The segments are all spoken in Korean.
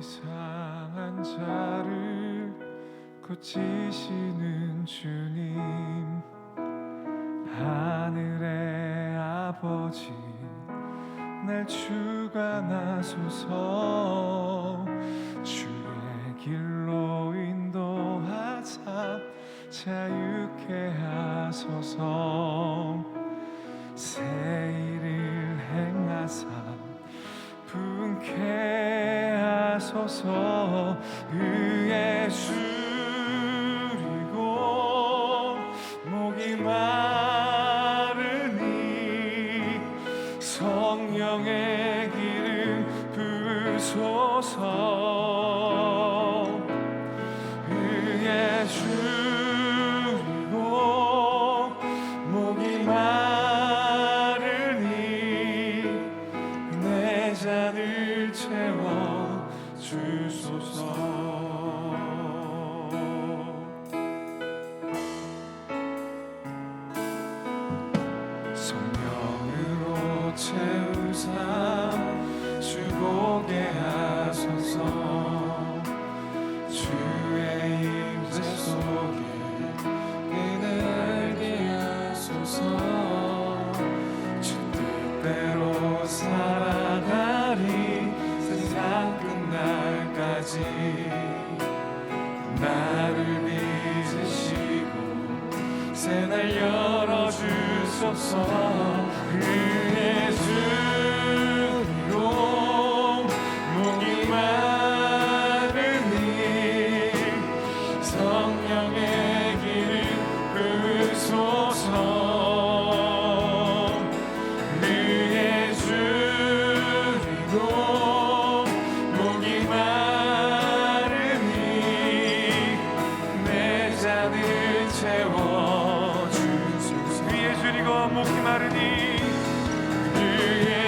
상한 자를 고치시는 주님, 하늘의 아버지 날 주관하소서. 주의 길로 인도하사 자유케 하소서. 새 일을 행하사 분케 하소서. 의에 줄이고 목이 마르니 성령의 기름 부으소서. 의에 줄이고 목이 마르니 내 잔을 채워 주소서. 성령으로 채우사 주보게 하소서. 주의 임재 속에 은혜 알게 하소서. 주 뜻대로 살아가리 세상 끝날까지. 나를 빚으시고 새날 열어주소서. 의에 줄이고 목이 마르니 성령의 기름 부으소서. 의에 줄이고 목이 마르니 내 잔을 채워주소서. 위에 줄이고 목이 마르니, 위에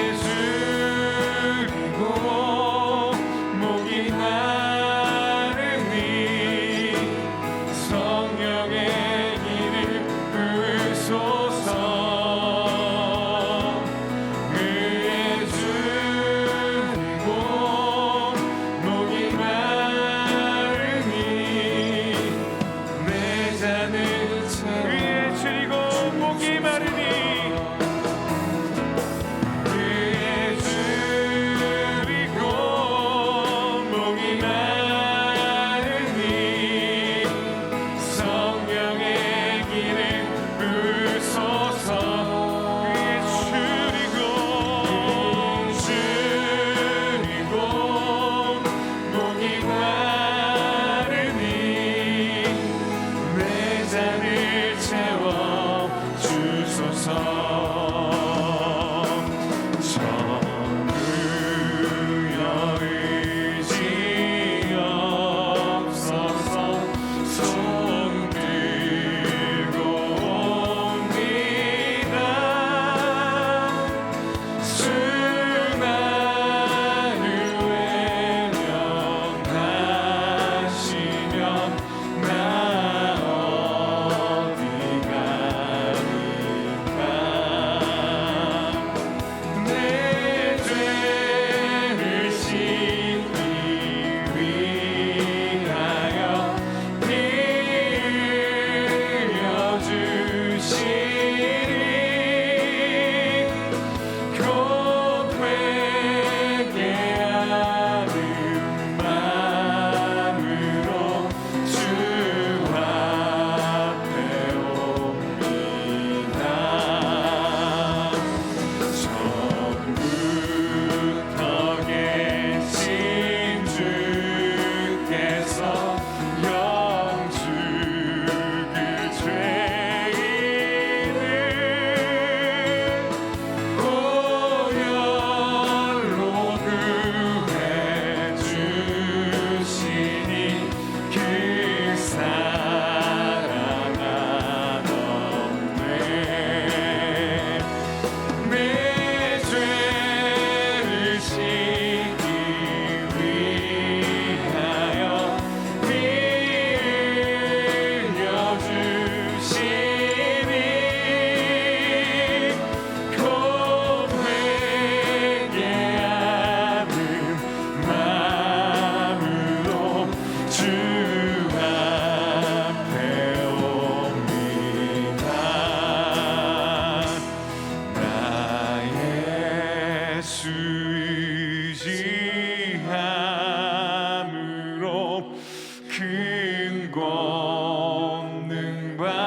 큰 권능 받아서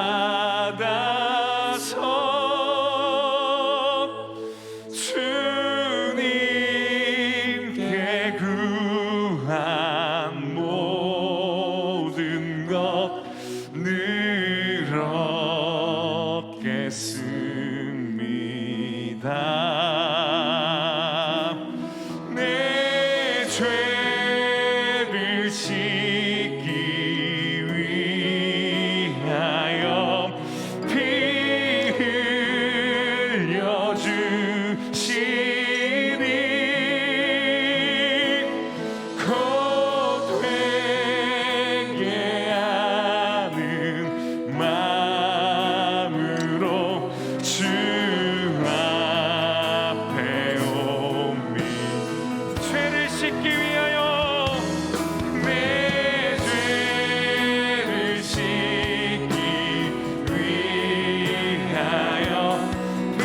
주님께 구한 모든 것 늘 얻겠습니다. 내 죄를 씻기 위하여 피 흘려 주시니 곧 회개하는 마음으로 주 앞에 옵니. 죄를 씻기 위하여 내 죄를 씻기 위하여 피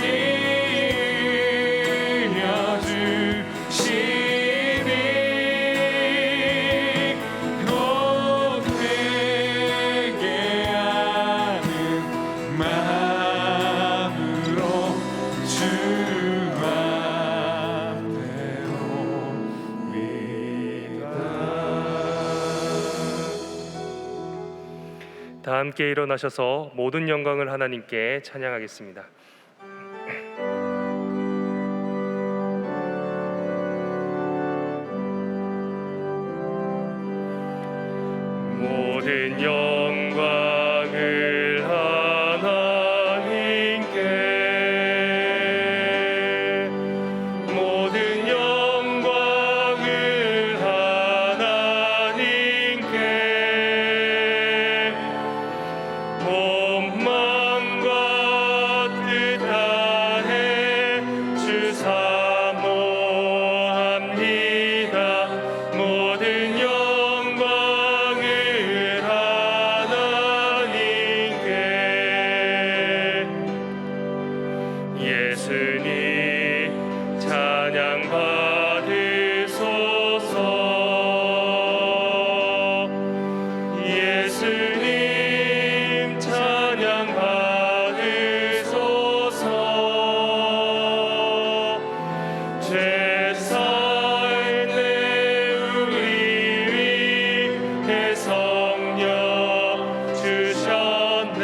흘려 주시니 곧 회개하는 마음으로 주 앞에 옵니다. 다 함께 일어나셔서 모든 영광을 하나님께 찬양하겠습니다. 모든 영광을 하나님께, 모든 영광을 하나님께, 몸만과 뜻 다해 주 사모합니다. 모든 영광을 하나님께. 예수님 찬양 받으소서. 예수님 찬양 받으소서. 죄 사할 내 우리 위해 성령 주셨네.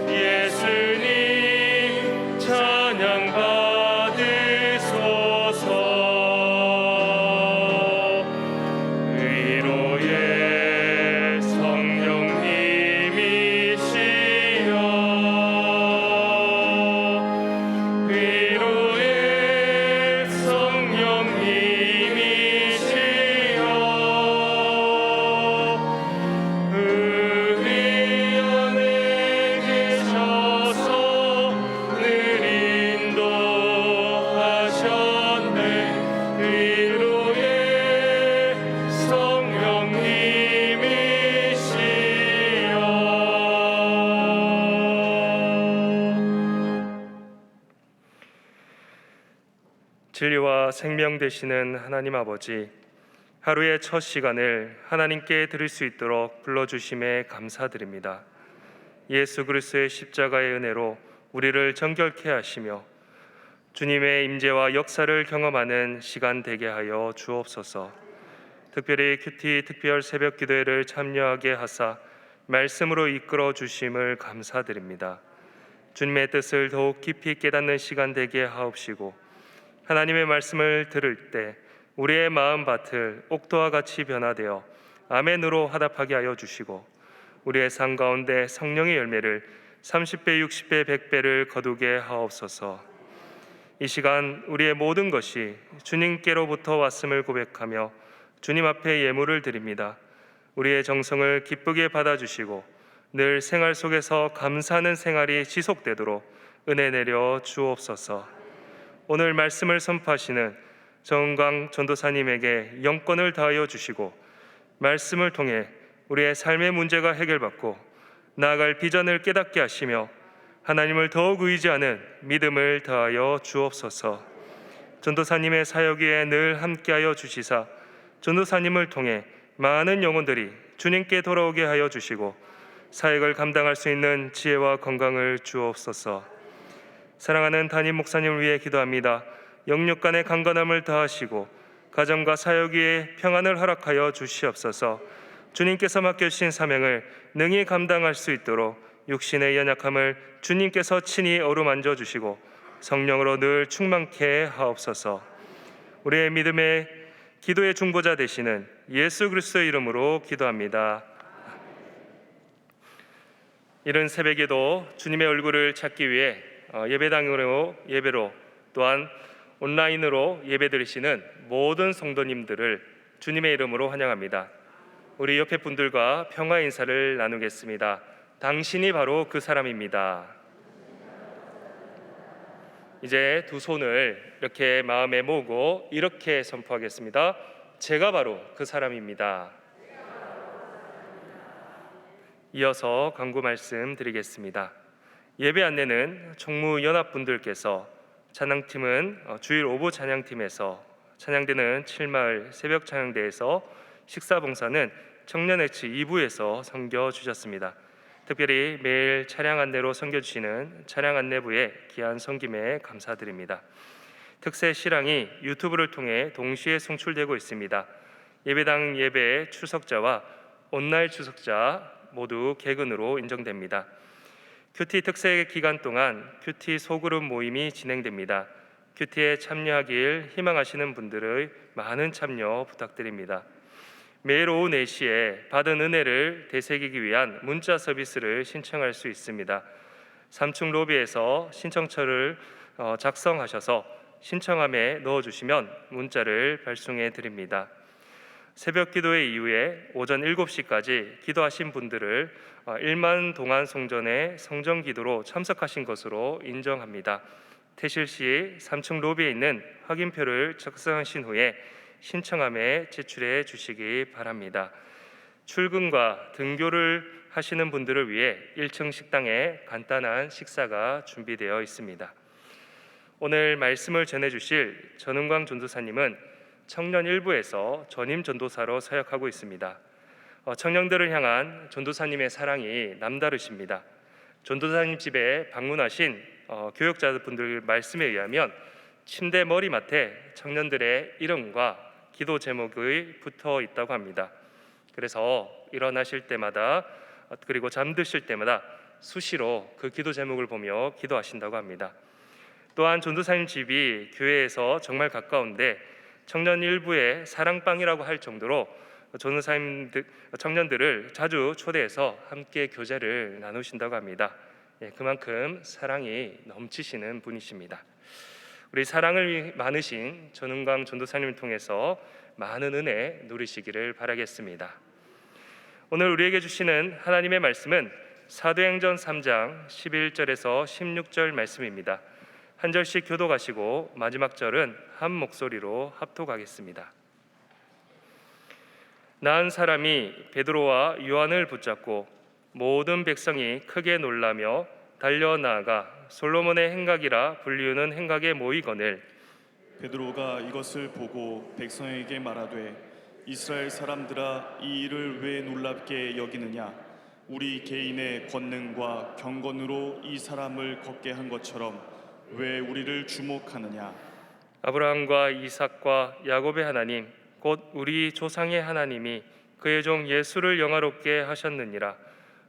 예수님 찬양 받으소서. 위로의 성령님이시여, 위로의 성령님이시여, 우리 안에 계셔서 늘 인도하셨네. 위로의 진리와 생명 되시는 하나님 아버지, 하루의 첫 시간을 하나님께 드릴 수 있도록 불러주심에 감사드립니다. 예수 그리스도의 십자가의 은혜로 우리를 정결케 하시며 주님의 임재와 역사를 경험하는 시간 되게 하여 주옵소서. 특별히 큐티 특별 새벽 기도회를 참여하게 하사 말씀으로 이끌어 주심을 감사드립니다. 주님의 뜻을 더욱 깊이 깨닫는 시간 되게 하옵시고, 하나님의 말씀을 들을 때 우리의 마음밭을 옥토와 같이 변화되어 아멘으로 화답하게 하여 주시고, 우리의 삶 가운데 성령의 열매를 30배, 60배, 100배를 거두게 하옵소서. 이 시간 우리의 모든 것이 주님께로부터 왔음을 고백하며 주님 앞에 예물을 드립니다. 우리의 정성을 기쁘게 받아주시고 늘 생활 속에서 감사하는 생활이 지속되도록 은혜 내려 주옵소서. 오늘 말씀을 선포하시는 정은광 전도사님에게 영권을 다하여 주시고, 말씀을 통해 우리의 삶의 문제가 해결받고 나아갈 비전을 깨닫게 하시며 하나님을 더욱 의지하는 믿음을 더하여 주옵소서. 전도사님의 사역 위에 늘 함께하여 주시사 전도사님을 통해 많은 영혼들이 주님께 돌아오게 하여 주시고 사역을 감당할 수 있는 지혜와 건강을 주옵소서. 사랑하는 담임 목사님을 위해 기도합니다. 영육 간의 강건함을 더하시고 가정과 사역 위에 평안을 허락하여 주시옵소서. 주님께서 맡겨주신 사명을 능히 감당할 수 있도록 육신의 연약함을 주님께서 친히 어루만져 주시고 성령으로 늘 충만케 하옵소서. 우리의 믿음의 기도의 중보자 되시는 예수 그리스도의 이름으로 기도합니다. 이른 새벽에도 주님의 얼굴을 찾기 위해 예배당으로 예배로 또한 온라인으로 예배드리시는 모든 성도님들을 주님의 이름으로 환영합니다. 우리 옆에 분들과 평화 인사를 나누겠습니다. 당신이 바로 그 사람입니다. 이제 두 손을 이렇게 마음에 모으고 이렇게 선포하겠습니다. 제가 바로 그 사람입니다. 이어서 간구 말씀 드리겠습니다. 예배 안내는 총무연합분들께서, 찬양팀은 주일 오부 찬양팀에서, 찬양대는 7마을 새벽 찬양대에서, 식사봉사는 청년회치 2부에서 섬겨주셨습니다. 특별히 매일 차량 안내로 섬겨주시는 차량 안내부의 귀한 섬김에 감사드립니다. 특세 실황이 유튜브를 통해 동시에 송출되고 있습니다. 예배당 예배 출석자와 온라인 출석자 모두 개근으로 인정됩니다. 큐티 특세 기간 동안 큐티 소그룹 모임이 진행됩니다. 큐티에 참여하길 희망하시는 분들의 많은 참여 부탁드립니다. 매일 오후 4시에 받은 은혜를 되새기기 위한 문자 서비스를 신청할 수 있습니다. 3층 로비에서 신청처를 작성하셔서 신청함에 넣어주시면 문자를 발송해 드립니다. 새벽 기도회 이후에 오전 7시까지 기도하신 분들을 1만 동안 성전의 성전 기도로 참석하신 것으로 인정합니다. 퇴실 시 3층 로비에 있는 확인표를 작성하신 후에 신청함에 제출해 주시기 바랍니다. 출근과 등교를 하시는 분들을 위해 1층 식당에 간단한 식사가 준비되어 있습니다. 오늘 말씀을 전해 주실 전은광 전도사님은 청년 일부에서 전임 전도사로 사역하고 있습니다. 청년들을 향한 전도사님의 사랑이 남다르십니다. 전도사님 집에 방문하신 교역자분들 말씀에 의하면 침대 머리맡에 청년들의 이름과 기도 제목이 붙어 있다고 합니다. 그래서 일어나실 때마다 그리고 잠드실 때마다 수시로 그 기도 제목을 보며 기도하신다고 합니다. 또한 전도사님 집이 교회에서 정말 가까운데 청년 일부의 사랑방이라고 할 정도로 전도사님 청년들을 자주 초대해서 함께 교제를 나누신다고 합니다. 그만큼 사랑이 넘치시는 분이십니다. 우리 사랑을 많으신 전은광 전도사님을 통해서 많은 은혜 누리시기를 바라겠습니다. 오늘 우리에게 주시는 하나님의 말씀은 사도행전 3장 11절에서 16절 말씀입니다. 한 절씩 교독하시고 마지막 절은 한 목소리로 합독하겠습니다. 나은 사람이 베드로와 요한을 붙잡고 모든 백성이 크게 놀라며 달려나가 솔로몬의 행각이라 불리우는 행각에 모이거늘 베드로가 이것을 보고 백성에게 말하되 이스라엘 사람들아 이 일을 왜 놀랍게 여기느냐 우리 개인의 권능과 경건으로 이 사람을 걷게 한 것처럼 왜 우리를 주목하느냐. 아브라함과 이삭과 야곱의 하나님 곧 우리 조상의 하나님이 그의 종 예수를 영화롭게 하셨느니라.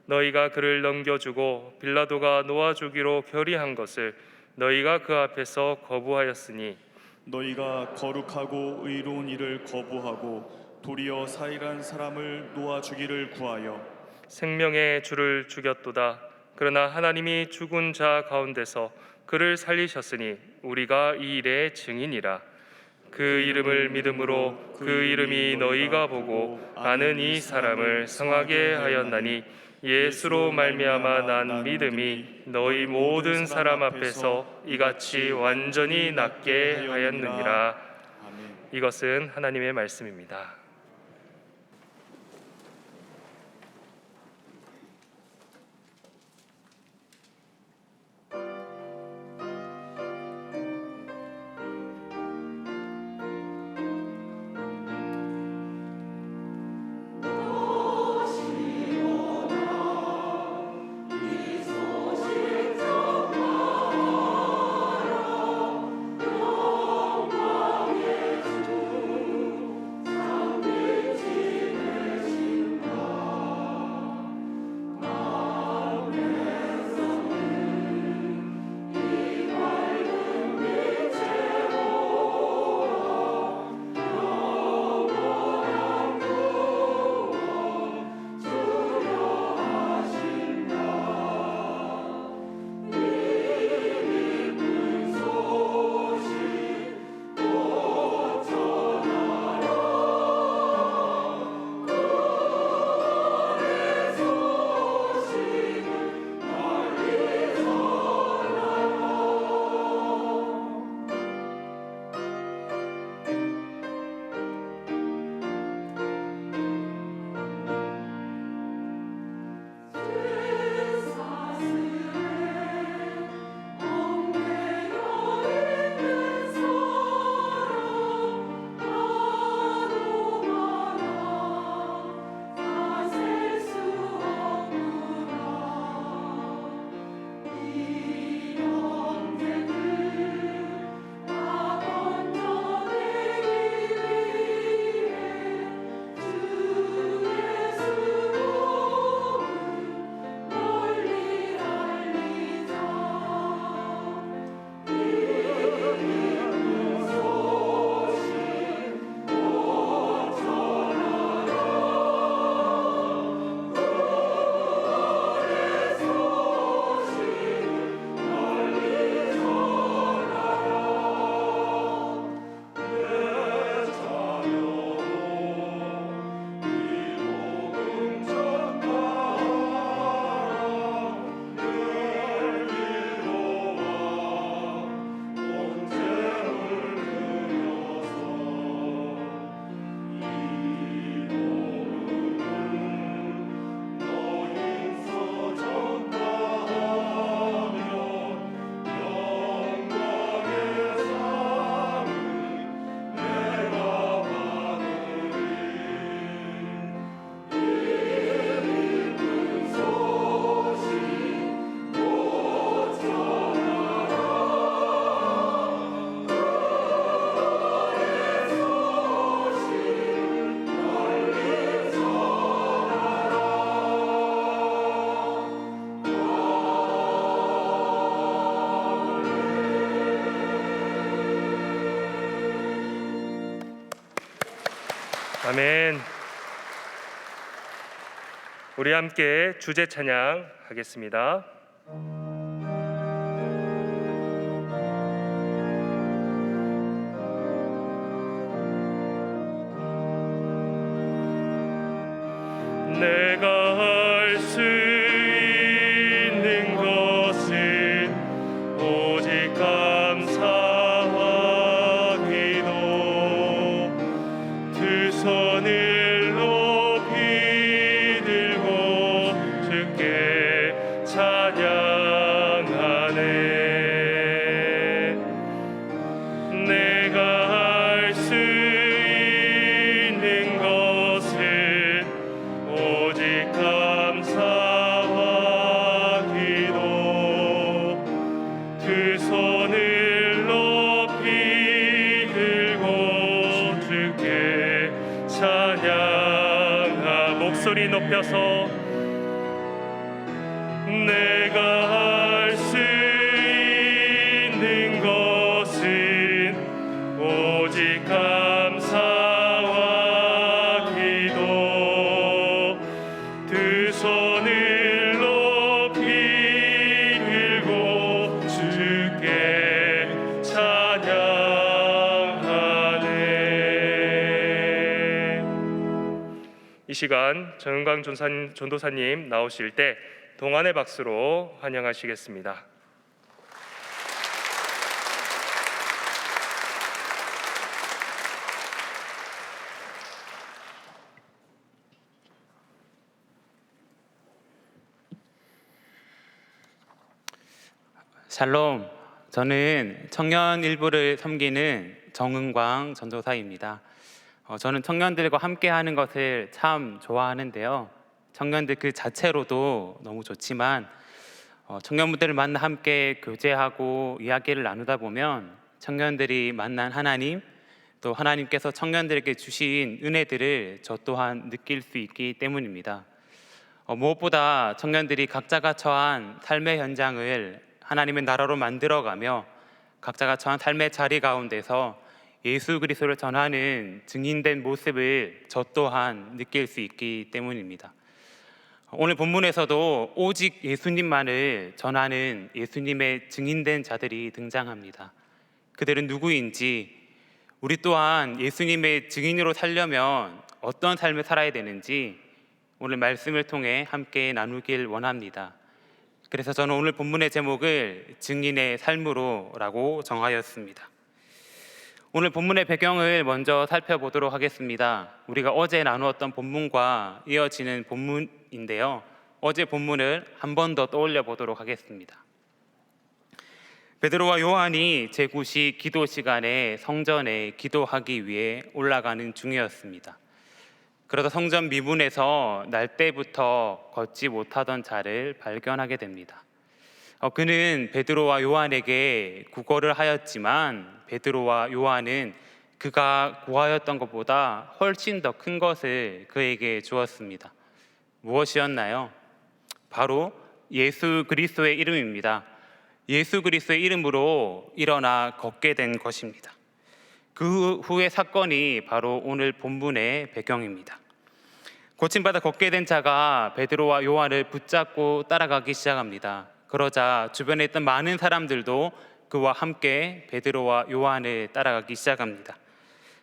너희가 그를 넘겨주고 빌라도가 놓아주기로 결의한 것을 너희가 그 앞에서 거부하였으니 너희가 거룩하고 의로운 일을 거부하고 도리어 사일한 사람을 놓아주기를 구하여 생명의 주를 죽였도다. 그러나 하나님이 죽은 자 가운데서 그를 살리셨으니 우리가 이 일의 증인이라. 그 이름을 믿음으로 그 이름이 너희가 보고 아는 이 사람을 성하게 하였나니 예수로 말미암아 난 믿음이 너희 모든 사람 앞에서 이같이 완전히 낫게 하였느니라. 아멘. 이것은 하나님의 말씀입니다. 아멘. 우리 함께 주제 찬양 하겠습니다. 내가 할 수 있는 것은 오직 감사와 기도, 두 손을 높이 들고 주께 찬양하네. 내가 할 수 있는 것은 오직 감사와 기도, 두 손을 높이 들고 주께 찬양하. 목소리 높여서 내가 할 수 있는 것은 오직 감사와 기도, 두 손을 높이 들고 주께 찬양하네. 이 시간 정은광 전도사님 나오실 때 동안의 박수로 환영하시겠습니다. 샬롬, 저는 청년 일부를 섬기는 정은광 전도사입니다. 저는 청년들과 함께 하는 것을 참 좋아하는데요. 청년들 그 자체로도 너무 좋지만 청년분들을 만나 함께 교제하고 이야기를 나누다 보면 청년들이 만난 하나님, 또 하나님께서 청년들에게 주신 은혜들을 저 또한 느낄 수 있기 때문입니다. 무엇보다 청년들이 각자가 처한 삶의 현장을 하나님의 나라로 만들어가며 각자가 처한 삶의 자리 가운데서 예수 그리스도를 전하는 증인된 모습을 저 또한 느낄 수 있기 때문입니다. 오늘 본문에서도 오직 예수님만을 전하는 예수님의 증인된 자들이 등장합니다. 그들은 누구인지, 우리 또한 예수님의 증인으로 살려면 어떤 삶을 살아야 되는지 오늘 말씀을 통해 함께 나누길 원합니다. 그래서 저는 오늘 본문의 제목을 증인의 삶으로라고 정하였습니다. 오늘 본문의 배경을 먼저 살펴보도록 하겠습니다. 우리가 어제 나누었던 본문과 이어지는 본문인데요, 어제 본문을 한 번 더 떠올려 보도록 하겠습니다. 베드로와 요한이 제9시 기도 시간에 성전에 기도하기 위해 올라가는 중이었습니다. 그러다 성전 미문에서 날 때부터 걷지 못하던 자를 발견하게 됩니다. 그는 베드로와 요한에게 구걸을 하였지만 베드로와 요한은 그가 구하였던 것보다 훨씬 더 큰 것을 그에게 주었습니다. 무엇이었나요? 바로 예수 그리스도의 이름입니다. 예수 그리스도의 이름으로 일어나 걷게 된 것입니다. 그 후의 사건이 바로 오늘 본문의 배경입니다. 고침받아 걷게 된 자가 베드로와 요한을 붙잡고 따라가기 시작합니다. 그러자 주변에 있던 많은 사람들도 그와 함께 베드로와 요한을 따라가기 시작합니다.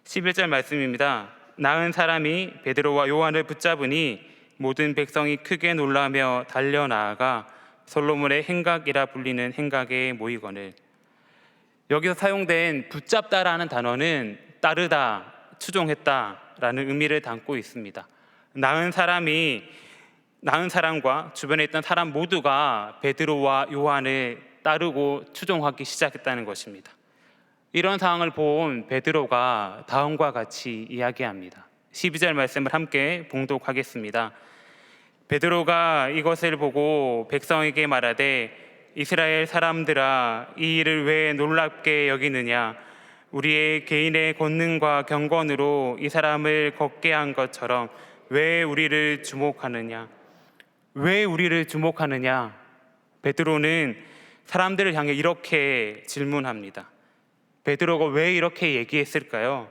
11절 말씀입니다. 나은 사람이 베드로와 요한을 붙잡으니 모든 백성이 크게 놀라며 달려나아가 솔로몬의 행각이라 불리는 행각에 모이거늘. 여기서 사용된 붙잡다라는 단어는 따르다, 추종했다라는 의미를 담고 있습니다. 나은 사람과 주변에 있던 사람 모두가 베드로와 요한을 따르고 추종하기 시작했다는 것입니다. 이런 상황을 본 베드로가 다음과 같이 이야기합니다. 12절 말씀을 함께 봉독하겠습니다. 베드로가 이것을 보고 백성에게 말하되 이스라엘 사람들아, 이 일을 왜 놀랍게 여기느냐? 우리의 개인의 권능과 경건으로 이 사람을 걷게 한 것처럼 왜 우리를 주목하느냐? 왜 우리를 주목하느냐? 베드로는 사람들을 향해 이렇게 질문합니다. 베드로가 왜 이렇게 얘기했을까요?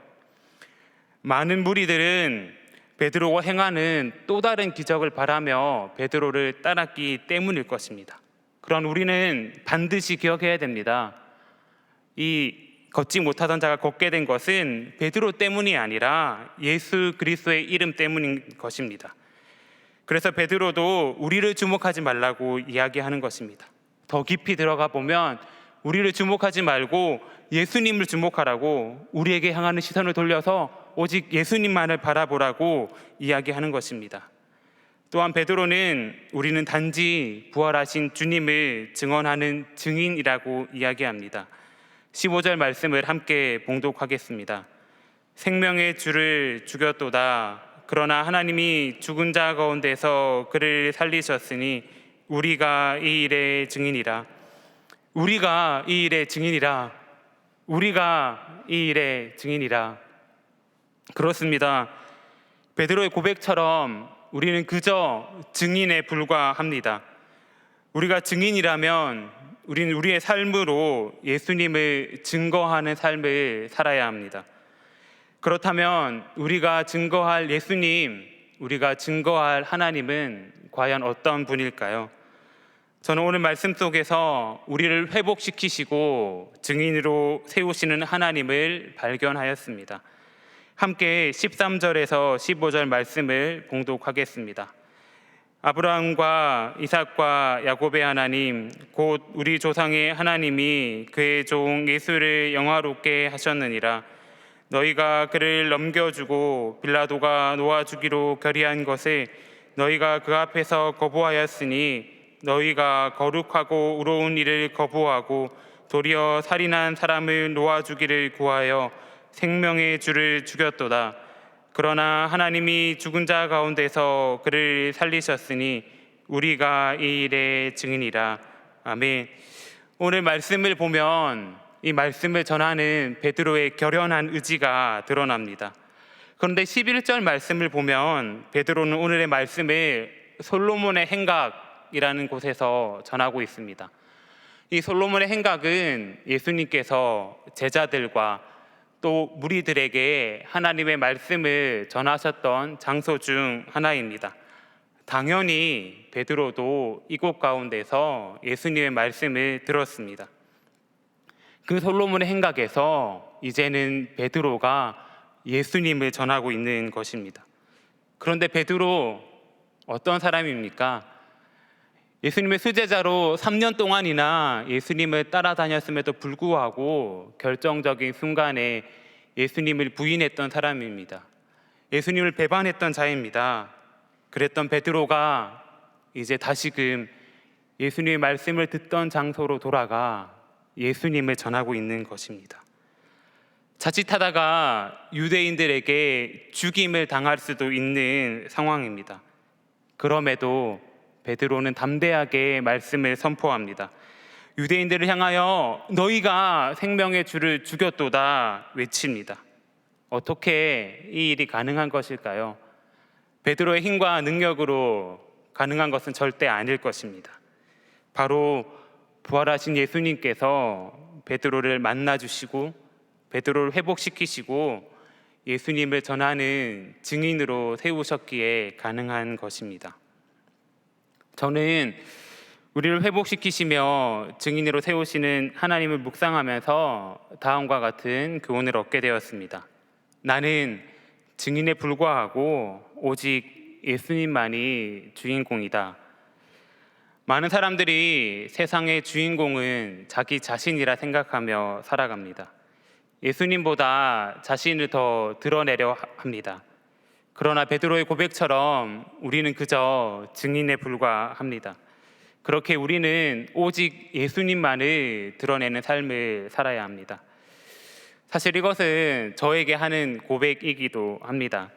많은 무리들은 베드로가 행하는 또 다른 기적을 바라며 베드로를 따랐기 때문일 것입니다. 그런 우리는 반드시 기억해야 됩니다. 이 걷지 못하던 자가 걷게 된 것은 베드로 때문이 아니라 예수 그리스도의 이름 때문인 것입니다. 그래서 베드로도 우리를 주목하지 말라고 이야기하는 것입니다. 더 깊이 들어가 보면 우리를 주목하지 말고 예수님을 주목하라고, 우리에게 향하는 시선을 돌려서 오직 예수님만을 바라보라고 이야기하는 것입니다. 또한 베드로는 우리는 단지 부활하신 주님을 증언하는 증인이라고 이야기합니다. 15절 말씀을 함께 봉독하겠습니다. 생명의 주를 죽였도다. 그러나 하나님이 죽은 자 가운데서 그를 살리셨으니 우리가 이 일의 증인이라. 우리가 이 일의 증인이라. 우리가 이 일의 증인이라. 그렇습니다. 베드로의 고백처럼 우리는 그저 증인에 불과합니다. 우리가 증인이라면 우리는 우리의 삶으로 예수님을 증거하는 삶을 살아야 합니다. 그렇다면 우리가 증거할 예수님, 우리가 증거할 하나님은 과연 어떤 분일까요? 저는 오늘 말씀 속에서 우리를 회복시키시고 증인으로 세우시는 하나님을 발견하였습니다. 함께 13절에서 15절 말씀을 봉독하겠습니다. 아브라함과 이삭과 야곱의 하나님, 곧 우리 조상의 하나님이 그의 종 예수를 영화롭게 하셨느니라. 너희가 그를 넘겨주고 빌라도가 놓아주기로 결의한 것을 너희가 그 앞에서 거부하였으니 너희가 거룩하고 의로운 일을 거부하고 도리어 살인한 사람을 놓아주기를 구하여 생명의 주를 죽였도다. 그러나 하나님이 죽은 자 가운데서 그를 살리셨으니 우리가 이 일의 증인이라. 아멘. 오늘 말씀을 보면 이 말씀을 전하는 베드로의 결연한 의지가 드러납니다. 그런데 11절 말씀을 보면 베드로는 오늘의 말씀을 솔로몬의 행각이라는 곳에서 전하고 있습니다. 이 솔로몬의 행각은 예수님께서 제자들과 또 무리들에게 하나님의 말씀을 전하셨던 장소 중 하나입니다. 당연히 베드로도 이곳 가운데서 예수님의 말씀을 들었습니다. 그 솔로몬의 행각에서 이제는 베드로가 예수님을 전하고 있는 것입니다. 그런데 베드로 어떤 사람입니까? 예수님의 수제자로 3년 동안이나 예수님을 따라다녔음에도 불구하고 결정적인 순간에 예수님을 부인했던 사람입니다. 예수님을 배반했던 자입니다. 그랬던 베드로가 이제 다시금 예수님의 말씀을 듣던 장소로 돌아가 예수님을 전하고 있는 것입니다. 자칫하다가 유대인들에게 죽임을 당할 수도 있는 상황입니다. 그럼에도 베드로는 담대하게 말씀을 선포합니다. 유대인들을 향하여 너희가 생명의 주를 죽였도다 외칩니다. 어떻게 이 일이 가능한 것일까요? 베드로의 힘과 능력으로 가능한 것은 절대 아닐 것입니다. 바로 부활하신 예수님께서 베드로를 만나주시고 베드로를 회복시키시고 예수님을 전하는 증인으로 세우셨기에 가능한 것입니다. 저는 우리를 회복시키시며 증인으로 세우시는 하나님을 묵상하면서 다음과 같은 교훈을 얻게 되었습니다. 나는 증인에 불과하고 오직 예수님만이 주인공이다. 많은 사람들이 세상의 주인공은 자기 자신이라 생각하며 살아갑니다. 예수님보다 자신을 더 드러내려 합니다. 그러나 베드로의 고백처럼 우리는 그저 증인에 불과합니다. 그렇게 우리는 오직 예수님만을 드러내는 삶을 살아야 합니다. 사실 이것은 저에게 하는 고백이기도 합니다.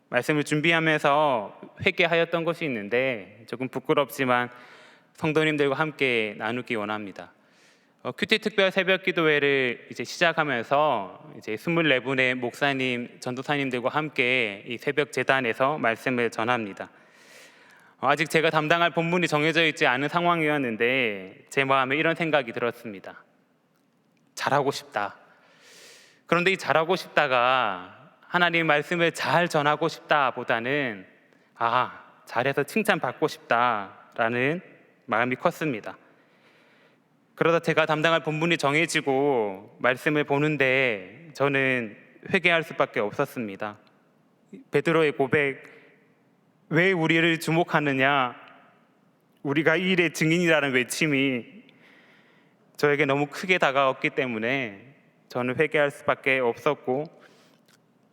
말씀을 준비하면서 회개하였던 것이 있는데 조금 부끄럽지만 성도님들과 함께 나누기 원합니다. 큐티 특별 새벽 기도회를 이제 시작하면서 이제 24분의 목사님, 전도사님들과 함께 이 새벽 제단에서 말씀을 전합니다. 아직 제가 담당할 본문이 정해져 있지 않은 상황이었는데 제 마음에 이런 생각이 들었습니다. 잘하고 싶다. 그런데 이 잘하고 싶다가 하나님 말씀을 잘 전하고 싶다보다는 잘해서 칭찬받고 싶다라는 마음이 컸습니다. 그러다 제가 담당할 본문이 정해지고 말씀을 보는데 저는 회개할 수밖에 없었습니다. 베드로의 고백, 왜 우리를 주목하느냐, 우리가 이 일의 증인이라는 외침이 저에게 너무 크게 다가왔기 때문에 저는 회개할 수밖에 없었고,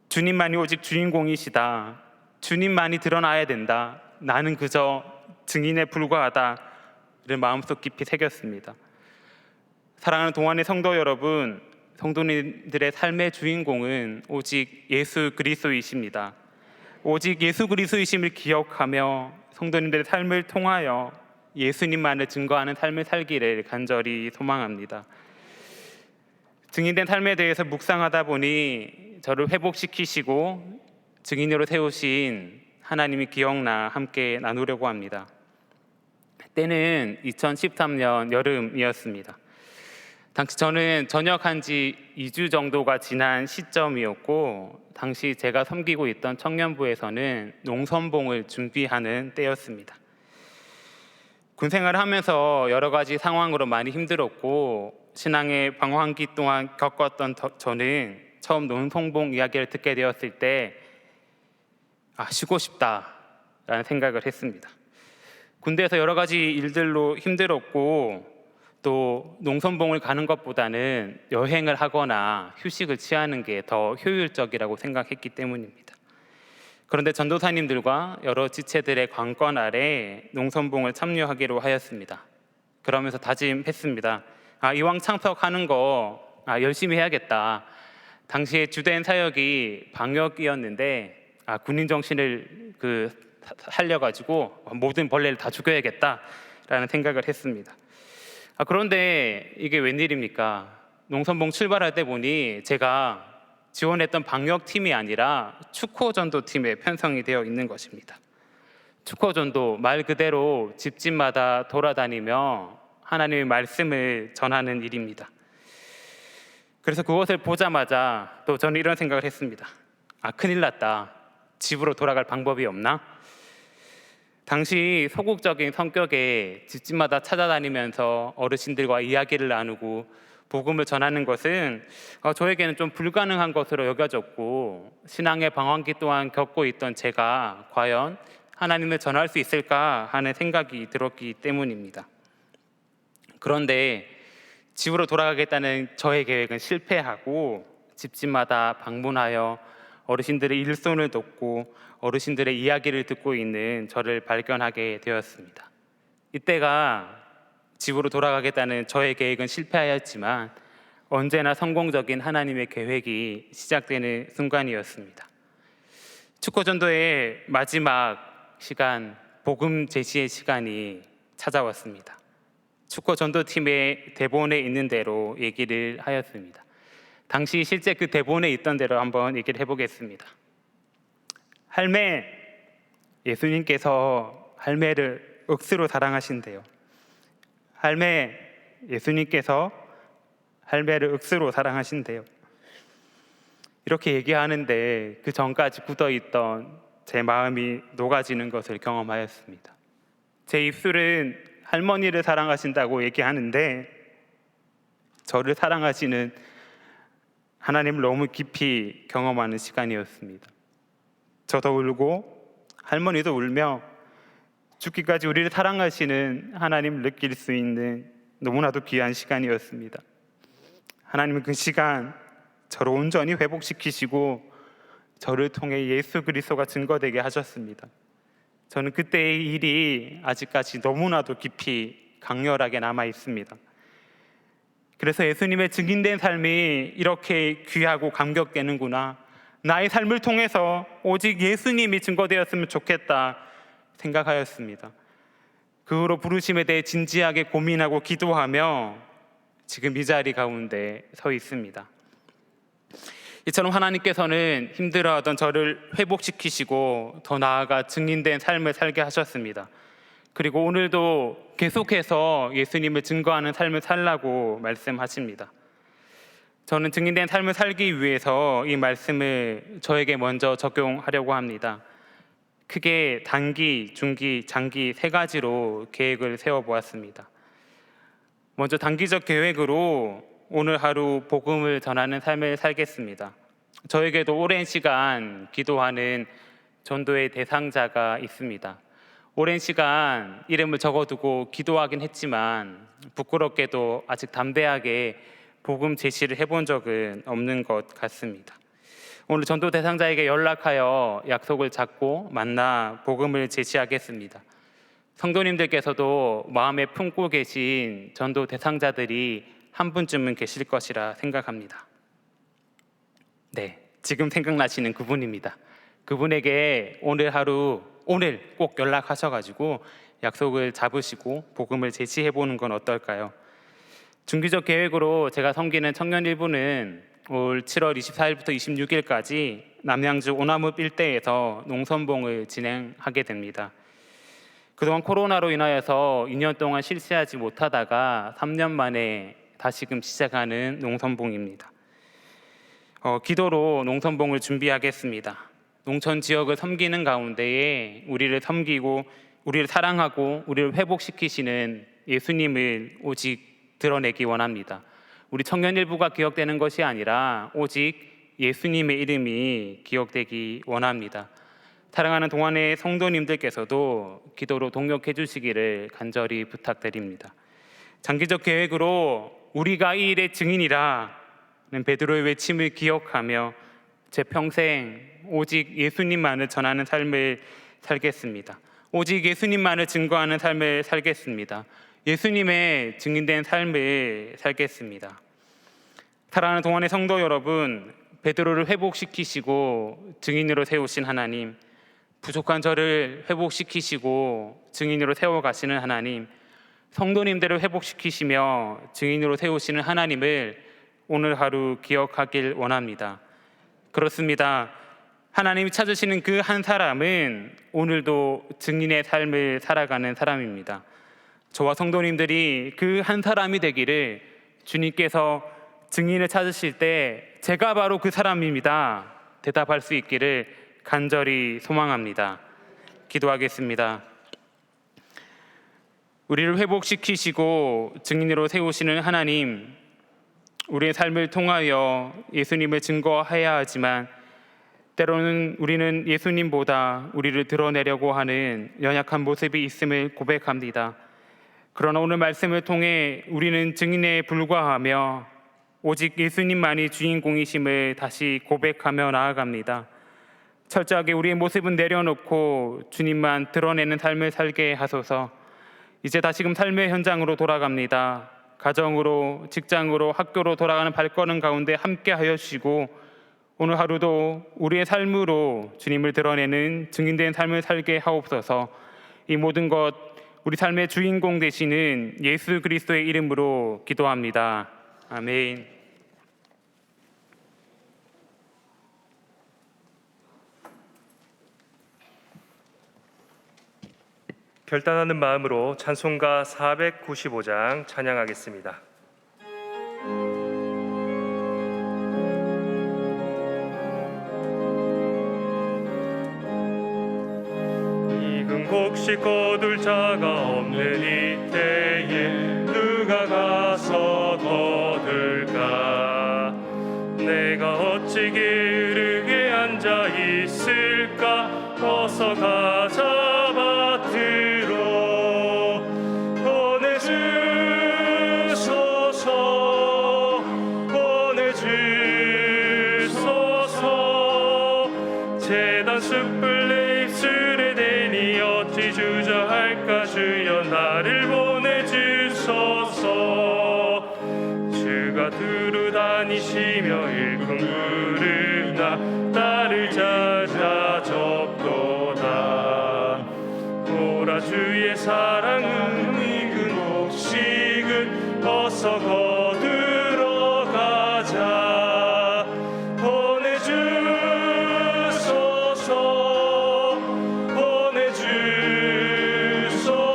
주님만이 오직 주인공이시다, 주님만이 드러나야 된다, 나는 그저 증인에 불과하다를 마음속 깊이 새겼습니다. 사랑하는 동안의 성도 여러분, 성도님들의 삶의 주인공은 오직 예수 그리스도이십니다. 오직 예수 그리스도이심을 기억하며 성도님들의 삶을 통하여 예수님만을 증거하는 삶을 살기를 간절히 소망합니다. 증인된 삶에 대해서 묵상하다 보니 저를 회복시키시고 증인으로 세우신 하나님이 기억나 함께 나누려고 합니다. 때는 2013년 여름이었습니다. 당시 저는 전역한 지 2주 정도가 지난 시점이었고, 당시 제가 섬기고 있던 청년부에서는 농선봉을 준비하는 때였습니다. 군생활을 하면서 여러 가지 상황으로 많이 힘들었고, 신앙의 방황기 동안 겪었던 저는 처음 농선봉 이야기를 듣게 되었을 때 쉬고 싶다라는 생각을 했습니다. 군대에서 여러 가지 일들로 힘들었고, 또 농선봉을 가는 것보다는 여행을 하거나 휴식을 취하는 게 더 효율적이라고 생각했기 때문입니다. 그런데 전도사님들과 여러 지체들의 관건 아래 농선봉을 참여하기로 하였습니다. 그러면서 다짐했습니다. 이왕 참석하는 거 열심히 해야겠다. 당시에 주된 사역이 방역이었는데 군인 정신을 살려가지고 모든 벌레를 다 죽여야겠다라는 생각을 했습니다. 그런데 이게 웬일입니까? 농선봉 출발할 때 보니 제가 지원했던 방역팀이 아니라 축호전도팀에 편성이 되어 있는 것입니다. 축호전도, 말 그대로 집집마다 돌아다니며 하나님의 말씀을 전하는 일입니다. 그래서 그것을 보자마자 또 저는 이런 생각을 했습니다. 큰일 났다. 집으로 돌아갈 방법이 없나? 당시 소극적인 성격에 집집마다 찾아다니면서 어르신들과 이야기를 나누고 복음을 전하는 것은 저에게는 좀 불가능한 것으로 여겨졌고, 신앙의 방황기 또한 겪고 있던 제가 과연 하나님을 전할 수 있을까 하는 생각이 들었기 때문입니다. 그런데 집으로 돌아가겠다는 저의 계획은 실패하고, 집집마다 방문하여 어르신들의 일손을 돕고 어르신들의 이야기를 듣고 있는 저를 발견하게 되었습니다. 이때가 집으로 돌아가겠다는 저의 계획은 실패하였지만 언제나 성공적인 하나님의 계획이 시작되는 순간이었습니다. 축호전도의 마지막 시간, 복음 제시의 시간이 찾아왔습니다. 축호전도팀의 대본에 있는 대로 얘기를 하였습니다. 당시 실제 그 대본에 있던 대로 한번 얘기를 해보겠습니다. 할매, 예수님께서 할매를 억수로 사랑하신대요. 할매, 예수님께서 할매를 억수로 사랑하신대요. 이렇게 얘기하는데 그 전까지 굳어있던 제 마음이 녹아지는 것을 경험하였습니다. 제 입술은 할머니를 사랑하신다고 얘기하는데 저를 사랑하시는 하나님을 너무 깊이 경험하는 시간이었습니다. 저도 울고 할머니도 울며 죽기까지 우리를 사랑하시는 하나님을 느낄 수 있는 너무나도 귀한 시간이었습니다. 하나님은 그 시간 저를 온전히 회복시키시고 저를 통해 예수 그리스도가 증거되게 하셨습니다. 저는 그때의 일이 아직까지 너무나도 깊이 강렬하게 남아 있습니다. 그래서 예수님의 증인된 삶이 이렇게 귀하고 감격되는구나, 나의 삶을 통해서 오직 예수님이 증거되었으면 좋겠다 생각하였습니다. 그 후로 부르심에 대해 진지하게 고민하고 기도하며 지금 이 자리 가운데 서 있습니다. 이처럼 하나님께서는 힘들어하던 저를 회복시키시고 더 나아가 증인된 삶을 살게 하셨습니다. 그리고 오늘도 계속해서 예수님을 증거하는 삶을 살라고 말씀하십니다. 저는 증인된 삶을 살기 위해서 이 말씀을 저에게 먼저 적용하려고 합니다. 크게 단기, 중기, 장기 세 가지로 계획을 세워보았습니다. 먼저 단기적 계획으로 오늘 하루 복음을 전하는 삶을 살겠습니다. 저에게도 오랜 시간 기도하는 전도의 대상자가 있습니다. 오랜 시간 이름을 적어두고 기도하긴 했지만 부끄럽게도 아직 담대하게 복음 제시를 해본 적은 없는 것 같습니다. 오늘 전도 대상자에게 연락하여 약속을 잡고 만나 복음을 제시하겠습니다. 성도님들께서도 마음에 품고 계신 전도 대상자들이 한 분쯤은 계실 것이라 생각합니다. 네, 지금 생각나시는 그분입니다. 그분에게 오늘 꼭 연락하셔가지고 약속을 잡으시고 복음을 제시해보는 건 어떨까요? 중기적 계획으로 제가 섬기는 청년 일부는 올 7월 24일부터 26일까지 남양주 오나무 일대에서 농선봉을 진행하게 됩니다. 그동안 코로나로 인하여서 2년 동안 실시하지 못하다가 3년 만에 다시금 시작하는 농선봉입니다. 기도로 농선봉을 준비하겠습니다. 농촌 지역을 섬기는 가운데에 우리를 섬기고 우리를 사랑하고 우리를 회복시키시는 예수님을 오직 드러내기 원합니다. 우리 청년 일부가 기억되는 것이 아니라 오직 예수님의 이름이 기억되기 원합니다. 사랑하는 동안의 성도님들께서도 기도로 동역해 주시기를 간절히 부탁드립니다. 장기적 계획으로 우리가 이 일의 증인이라는 베드로의 외침을 기억하며 제 평생 오직 예수님만을 전하는 삶을 살겠습니다. 오직 예수님만을 증거하는 삶을 살겠습니다. 예수님의 증인된 삶을 살겠습니다. 사랑하는 동안의 성도 여러분, 베드로를 회복시키시고 증인으로 세우신 하나님, 부족한 저를 회복시키시고 증인으로 세워가시는 하나님, 성도님들을 회복시키시며 증인으로 세우시는 하나님을 오늘 하루 기억하길 원합니다. 그렇습니다. 하나님이 찾으시는 그 한 사람은 오늘도 증인의 삶을 살아가는 사람입니다. 저와 성도님들이 그 한 사람이 되기를 주님께서 증인을 찾으실 때 제가 바로 그 사람입니다 대답할 수 있기를 간절히 소망합니다. 기도하겠습니다. 우리를 회복시키시고 증인으로 세우시는 하나님, 우리의 삶을 통하여 예수님을 증거해야 하지만 때로는 우리는 예수님보다 우리를 드러내려고 하는 연약한 모습이 있음을 고백합니다. 그러나 오늘 말씀을 통해 우리는 증인에 불과하며 오직 예수님만이 주인공이심을 다시 고백하며 나아갑니다. 철저하게 우리의 모습은 내려놓고 주님만 드러내는 삶을 살게 하소서. 이제 다시금 삶의 현장으로 돌아갑니다. 가정으로, 직장으로, 학교로 돌아가는 발걸음 가운데 함께 하여 주시고 오늘 하루도 우리의 삶으로 주님을 드러내는 증인된 삶을 살게 하옵소서. 이 모든 것 우리 삶의 주인공 되시는 예수 그리스도의 이름으로 기도합니다. 아멘. 결단하는 마음으로 찬송가 495장 찬양하겠습니다. 익은 곡식 거둘 자가 없는 이때에 누가 가서 거둘까? 내가 어찌 게으르게 앉아 있을까? 어서 가자 밭으로 보내주소서, 보내주소서. 제단 숯불 내 입술에 대니 어찌 주저할까? 주여 나를 보내주소서. 주가 두루 다니시며 일꾼 부르나 나를 찾아 적도다. 보라 주의 사랑은 익은 곡식은 어서 거두러 가자. 보내주소서,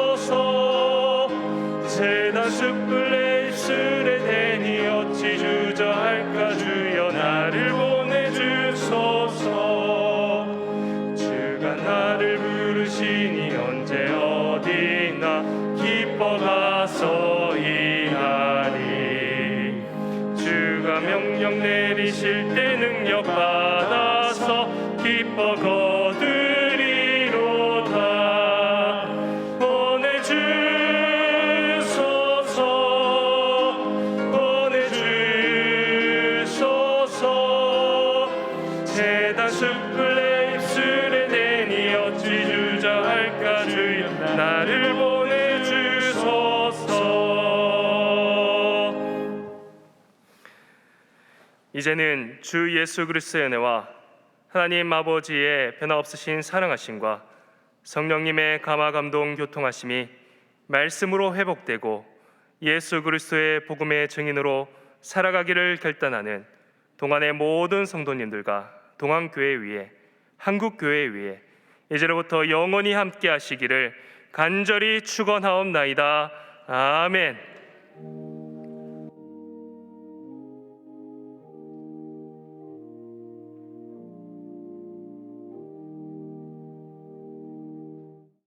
보내주소서. 제단 숯불 내 입술에 대니 어찌 주저할까? 나를 보내주소서. 이제는 주 예수 그리스도의 은혜와 하나님 아버지의 변화없으신 사랑하심과 성령님의 감화 감동 교통하심이 말씀으로 회복되고 예수 그리스도의 복음의 증인으로 살아가기를 결단하는 동안의 모든 성도님들과 동안교회 위에 한국교회 위에 이제로부터 영원히 함께 하시기를 간절히 축원하옵나이다. 아멘.